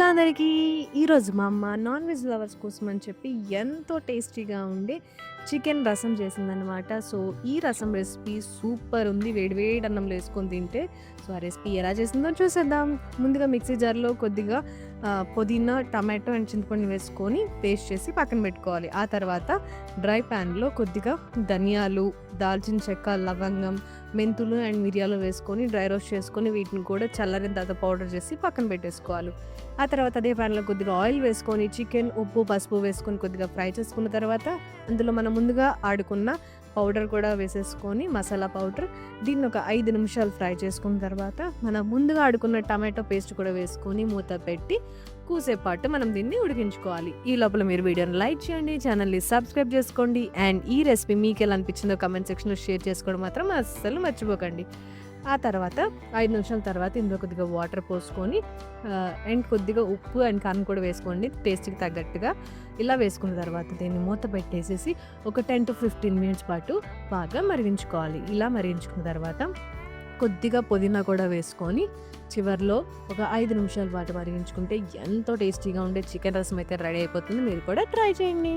Hello అందరికీ! ఈరోజు మా అమ్మ నాన్ వెజ్ లవర్స్ కోసం అని చెప్పి ఎంతో టేస్టీగా ఉండే చికెన్ రసం చేసిందనమాట. సో, ఈ రసం రెసిపీ సూపర్ ఉంది. వేడి వేడి అన్నంలో ఏసుకొని తింటే. సో, ఆ రెసిపీ ఎలా చేసిందో చూసేద్దాం. ముందుగా మిక్సీ జార్‌లో కొద్దిగా పుదీనా, టమాటో అండ్ చింతపండు వేసుకొని పేస్ట్ చేసి పక్కన పెట్టుకోవాలి. ఆ తర్వాత డ్రై ప్యాన్‌లో కొద్దిగా ధనియాలు, దాల్చిన చెక్క, లవంగం, మెంతులు అండ్ మిరియాలు వేసుకొని డ్రై రోస్ట్ చేసుకొని వీటిని కూడా చల్లారిన తర్వాత పౌడర్ చేసి పక్కన పెట్టేసుకోవాలి. ఆ తర్వాత అదే ప్యాన్‌లో కొద్దిగా ఆయిల్ వేసుకొని చికెన్, ఉప్పు, పసుపు వేసుకొని కొద్దిగా ఫ్రై చేసుకున్న తర్వాత అందులో మనం ముందుగా ఆడుకున్న పౌడర్ కూడా వేసేసుకొని మసాలా పౌడర్ దీన్ని ఒక 5 నిమిషాలు ఫ్రై చేసుకున్న తర్వాత మనం ముందుగా ఆడుకున్న టమాటో పేస్ట్ కూడా వేసుకొని మూత పెట్టి కూసేపు పాటు మనం దీన్ని ఉడికించుకోవాలి. ఈ లోపల మీరు వీడియోని లైక్ చేయండి, ఛానల్‌ని సబ్స్క్రైబ్ చేసుకోండి అండ్ ఈ రెసిపీ మీకెలా అనిపించిందో కామెంట్ సెక్షన్‌లో షేర్ చేసుకోవడం మాత్రం అస్సలు మర్చిపోకండి. ఆ తర్వాత 5 నిమిషాల తర్వాత ఇందులో కొద్దిగా వాటర్ పోసుకొని అండ్ కొద్దిగా ఉప్పు అండ్ కారం కూడా వేసుకోండి టేస్ట్‌కి తగ్గట్టుగా. ఇలా వేసుకున్న తర్వాత దీన్ని మూత పెట్టేసేసి ఒక 10-15 మినిట్స్ పాటు బాగా మరిగించుకోవాలి. ఇలా మరిగించుకున్న తర్వాత కొద్దిగా పుదీనా కూడా వేసుకొని చివర్లో ఒక 5 నిమిషాల పాటు మరిగించుకుంటే ఎంతో టేస్టీగా ఉండే చికెన్ రసం అయితే రెడీ అయిపోతుంది. మీరు కూడా ట్రై చేయండి.